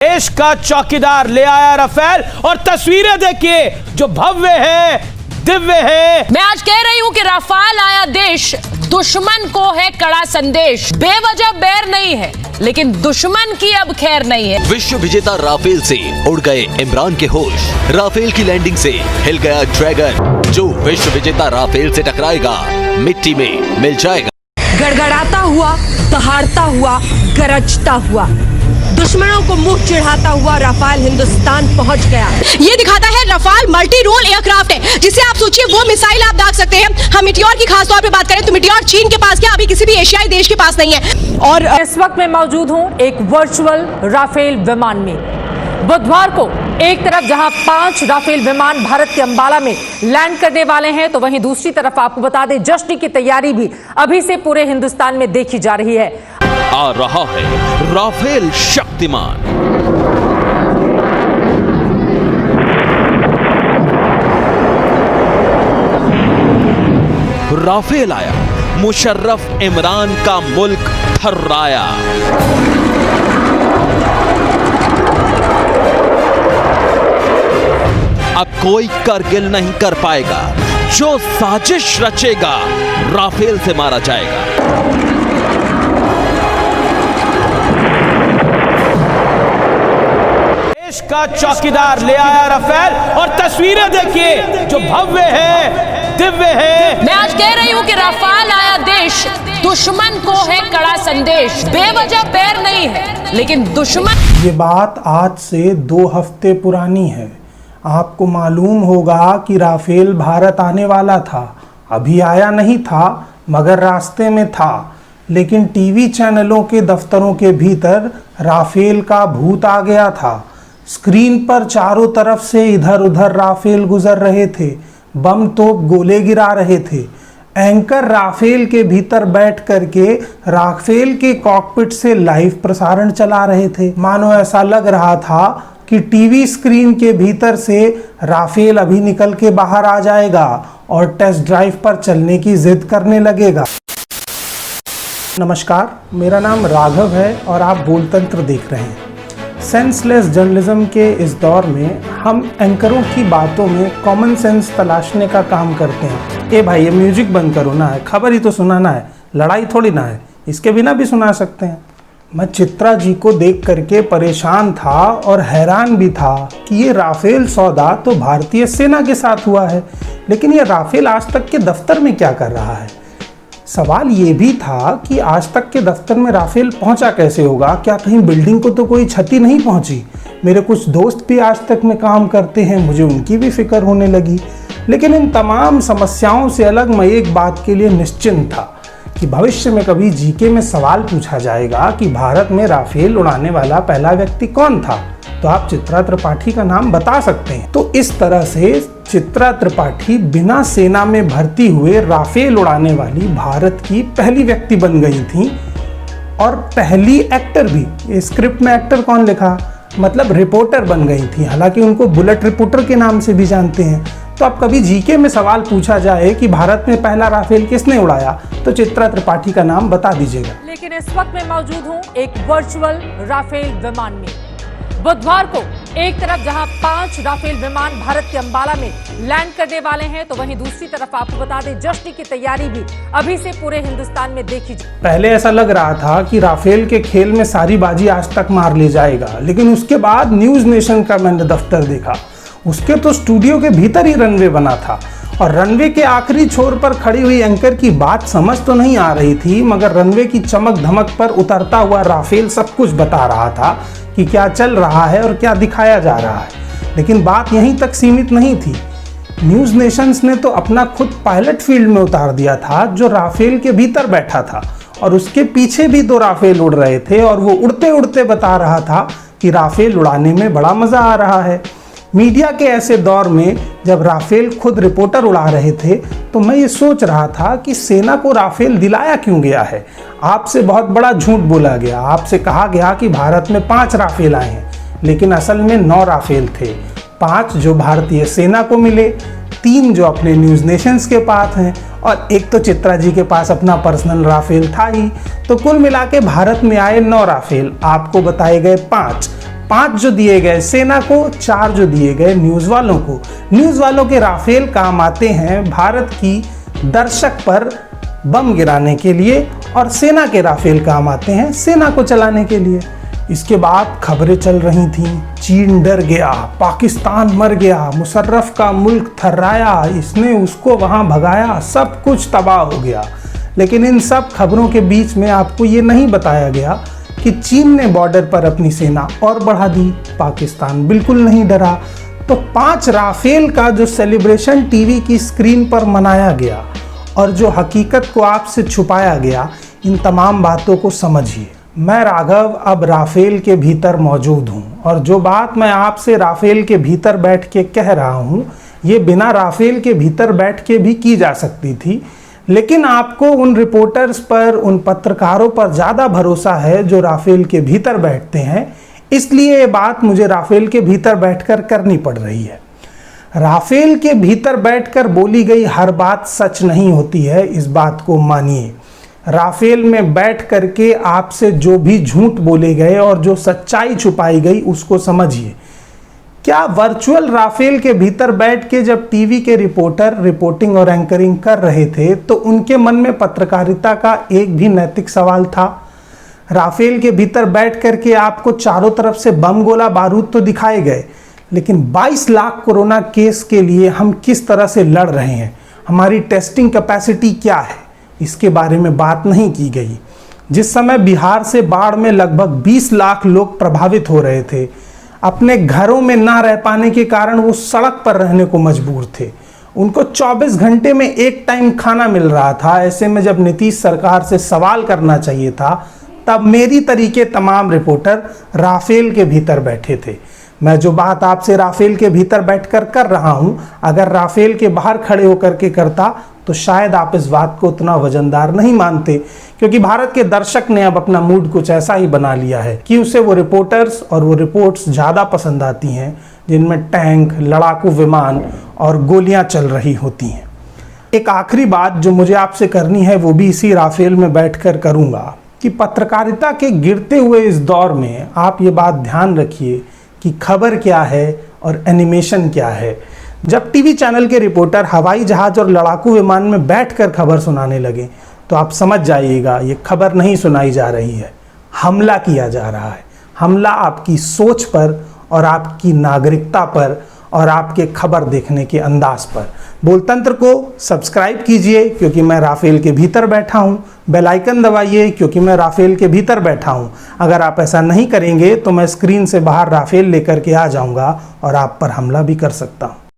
देश का चौकीदार ले आया राफेल और तस्वीरें देखिए जो भव्य है, दिव्य है। मैं आज कह रही हूं कि राफेल आया देश, दुश्मन को है कड़ा संदेश। बेवजह बैर नहीं है, लेकिन दुश्मन की अब खैर नहीं है। विश्व विजेता राफेल से उड़ गए इमरान के होश। राफेल की लैंडिंग से हिल गया ड्रैगन। जो विश्व विजेता राफेल से टकराएगा, मिट्टी में मिल जाएगा। गड़गड़ाता हुआ, दहाड़ता हुआ, गरजता हुआ, दुश्मनों को मुंह चिढ़ाता हुआ राफेल हिंदुस्तान पहुंच गया। ये दिखाता है राफेल मल्टी रोल एयरक्राफ्ट है, जिसे आप सोचिए वो मिसाइल आप दाग सकते हैं। हम मिटियोर की खास तौर पे बात करें तो मिटियोर चीन के पास क्या, अभी किसी भी एशियाई देश के पास नहीं है। और इस वक्त मैं मौजूद हूं एक वर्चुअल राफेल विमान में। बुधवार को एक तरफ जहां 5 राफेल विमान भारत के अंबाला में लैंड करने वाले हैं, तो वहीं दूसरी तरफ आपको बता दें जश्न की तैयारी भी अभी से पूरे हिंदुस्तान में देखी जा रही है। आ रहा है राफेल शक्तिमान। राफेल आया, मुशर्रफ इमरान का मुल्क थर्राया। अब कोई करगिल नहीं कर पाएगा। जो साजिश रचेगा, राफेल से मारा जाएगा। देश का चौकीदार ले आया राफेल और तस्वीरें देखिए जो भव्य है, दिव्य है। मैं आज कह रही हूं कि राफेल आया देश, दुश्मन को है कड़ा संदेश। बेवजह बैर नहीं है, लेकिन दुश्मन। ये बात आज से 2 हफ्ते पुरानी है। आपको मालूम होगा कि राफेल भारत आने वाला था। अभी आया नहीं था, मगर रास्ते में था। लेकिन टीवी चैनलों के दफ्तरों के भीतर राफेल का भूत आ गया था। स्क्रीन पर चारों तरफ से इधर उधर राफेल गुजर रहे थे, बम तोप गोले गिरा रहे थे। एंकर राफेल के भीतर बैठ करके राफेल के कॉकपिट से लाइव प्रसारण चला रहे थे। मानो ऐसा लग रहा था कि टीवी स्क्रीन के भीतर से राफेल अभी निकल के बाहर आ जाएगा और टेस्ट ड्राइव पर चलने की जिद करने लगेगा। नमस्कार, मेरा नाम राघव है और आप बोलतंत्र देख रहे हैं। सेंसलेस जर्नलिज्म के इस दौर में हम एंकरों की बातों में कॉमन सेंस तलाशने का काम करते हैं। ए भाई, ये म्यूजिक बंद करो ना, है खबर ही तो सुनाना है, लड़ाई थोड़ी ना है, इसके बिना भी सुना सकते हैं। मैं चित्रा जी को देख करके परेशान था और हैरान भी था कि ये राफेल सौदा तो भारतीय सेना के साथ हुआ है, लेकिन ये राफेल आज तक के दफ्तर में क्या कर रहा है। सवाल ये भी था कि आज तक के दफ्तर में राफेल पहुंचा कैसे होगा। क्या कहीं बिल्डिंग को तो कोई क्षति नहीं पहुंची। मेरे कुछ दोस्त भी आज तक में काम करते हैं, मुझे उनकी भी फिक्र होने लगी। लेकिन इन तमाम समस्याओं से अलग मैं एक बात के लिए निश्चिंत था कि भविष्य में कभी जीके में सवाल पूछा जाएगा कि भारत में राफेल उड़ाने वाला पहला व्यक्ति कौन था, तो आप चित्रा त्रिपाठी का नाम बता सकते हैं। तो इस तरह से चित्रा त्रिपाठी बिना सेना में भर्ती हुए राफेल उड़ाने वाली भारत की पहली व्यक्ति बन गई थी और पहली एक्टर भी। स्क्रिप्ट में एक्टर कौन लिखा, मतलब रिपोर्टर बन गई थी। हालांकि उनको बुलेट रिपोर्टर के नाम से भी जानते हैं। तो अब कभी जीके में सवाल पूछा जाए कि भारत में पहला राफेल किसने उड़ाया, तो चित्रा त्रिपाठी का नाम बता दीजिएगा। लेकिन इस वक्त मैं मौजूद हूं एक वर्चुअल राफेल विमान में। बुधवार को एक तरफ जहां 5 राफेल विमान भारत के अंबाला में लैंड करने वाले हैं, तो वहीं दूसरी तरफ आपको बता दें जश्न की तैयारी भी अभी से पूरे हिंदुस्तान में देखी जा। पहले ऐसा लग रहा था कि राफेल के खेल में सारी बाजी आज तक मार ले जाएगा, लेकिन उसके बाद न्यूज नेशन का मैंने दफ्तर देखा। उसके तो स्टूडियो के भीतर ही रनवे बना था और रनवे के आखिरी छोर पर खड़ी हुई एंकर की बात समझ तो नहीं आ रही थी, मगर रनवे की चमक धमक पर उतरता हुआ राफेल सब कुछ बता रहा था कि क्या चल रहा है और क्या दिखाया जा रहा है। लेकिन बात यहीं तक सीमित नहीं थी। न्यूज नेशंस ने तो अपना खुद पायलट फील्ड में उतार दिया था, जो राफेल के भीतर बैठा था और उसके पीछे भी 2 राफेल उड़ रहे थे और वो उड़ते उड़ते बता रहा था कि राफेल उड़ाने में बड़ा मजा आ रहा है। मीडिया के ऐसे दौर में जब राफेल खुद रिपोर्टर उड़ा रहे थे, तो मैं ये सोच रहा था कि सेना को राफेल दिलाया क्यों गया है। आपसे बहुत बड़ा झूठ बोला गया। आपसे कहा गया कि भारत में 5 राफेल आए हैं, लेकिन असल में 9 राफेल थे। 5 जो भारतीय सेना को मिले, 3 जो अपने न्यूज नेशंस के पास हैं और एक तो चित्रा जी के पास अपना पर्सनल राफेल था ही। तो कुल मिला के भारत में आए 9 राफेल, आपको बताए गए 5। 5 जो दिए गए सेना को, 4 जो दिए गए न्यूज़ वालों को। न्यूज़ वालों के राफेल काम आते हैं भारत की दर्शक पर बम गिराने के लिए और सेना के राफेल काम आते हैं सेना को चलाने के लिए। इसके बाद खबरें चल रही थीं, चीन डर गया, पाकिस्तान मर गया, मुशर्रफ का मुल्क थर्राया, इसने उसको वहाँ भगाया, सब कुछ तबाह हो गया। लेकिन इन सब खबरों के बीच में आपको ये नहीं बताया गया कि चीन ने बॉर्डर पर अपनी सेना और बढ़ा दी, पाकिस्तान बिल्कुल नहीं डरा। तो 5 राफेल का जो सेलिब्रेशन टीवी की स्क्रीन पर मनाया गया और जो हकीकत को आपसे छुपाया गया, इन तमाम बातों को समझिए। मैं राघव अब राफेल के भीतर मौजूद हूँ और जो बात मैं आपसे राफेल के भीतर बैठ के कह रहा हूँ, ये बिना राफेल के भीतर बैठ के भी की जा सकती थी। लेकिन आपको उन रिपोर्टर्स पर, उन पत्रकारों पर ज़्यादा भरोसा है जो राफेल के भीतर बैठते हैं, इसलिए ये बात मुझे राफेल के भीतर बैठकर करनी पड़ रही है। राफेल के भीतर बैठकर बोली गई हर बात सच नहीं होती है, इस बात को मानिए। राफेल में बैठ करके आपसे जो भी झूठ बोले गए और जो सच्चाई छुपाई गई उसको समझिए। क्या वर्चुअल राफेल के भीतर बैठ के जब टीवी के रिपोर्टर रिपोर्टिंग और एंकरिंग कर रहे थे तो उनके मन में पत्रकारिता का एक भी नैतिक सवाल था? राफेल के भीतर बैठ करके आपको चारों तरफ से बम गोला बारूद तो दिखाए गए, लेकिन 22 लाख कोरोना केस के लिए हम किस तरह से लड़ रहे हैं, हमारी टेस्टिंग कैपेसिटी क्या है, इसके बारे में बात नहीं की गई। जिस समय बिहार से बाढ़ में लगभग 20 लाख लोग प्रभावित हो रहे थे, अपने घरों में ना रह पाने के कारण वो सड़क पर रहने को मजबूर थे, उनको 24 घंटे में एक टाइम खाना मिल रहा था। ऐसे में जब नीतीश सरकार से सवाल करना चाहिए था, तब मेरी तरीके तमाम रिपोर्टर राफेल के भीतर बैठे थे। मैं जो बात आपसे राफेल के भीतर बैठकर कर रहा हूं, अगर राफेल के बाहर खड़े होकर के करता तो शायद आप इस बात को उतना वजनदार नहीं मानते, क्योंकि भारत के दर्शक ने अब अपना मूड कुछ ऐसा ही बना लिया है कि उसे वो रिपोर्टर्स और वो रिपोर्ट्स ज़्यादा पसंद आती हैं जिनमें टैंक, लड़ाकू विमान और गोलियां चल रही होती हैं। एक आखिरी बात जो मुझे आपसे करनी है वो भी इसी राफेल में बैठकर करूँगा कि पत्रकारिता के गिरते हुए इस दौर में आप ये बात ध्यान रखिए कि खबर क्या है और एनिमेशन क्या है। जब टीवी चैनल के रिपोर्टर हवाई जहाज और लड़ाकू विमान में बैठकर खबर सुनाने लगे तो आप समझ जाइएगा ये खबर नहीं सुनाई जा रही है, हमला किया जा रहा है। हमला आपकी सोच पर और आपकी नागरिकता पर और आपके खबर देखने के अंदाज पर। बोलतंत्र को सब्सक्राइब कीजिए क्योंकि मैं राफेल के भीतर बैठा हूं, बेल आइकन दबाइए क्योंकि मैं राफेल के भीतर बैठा हूं। अगर आप ऐसा नहीं करेंगे तो मैं स्क्रीन से बाहर राफेल लेकर के आ जाऊंगा और आप पर हमला भी कर सकता हूं।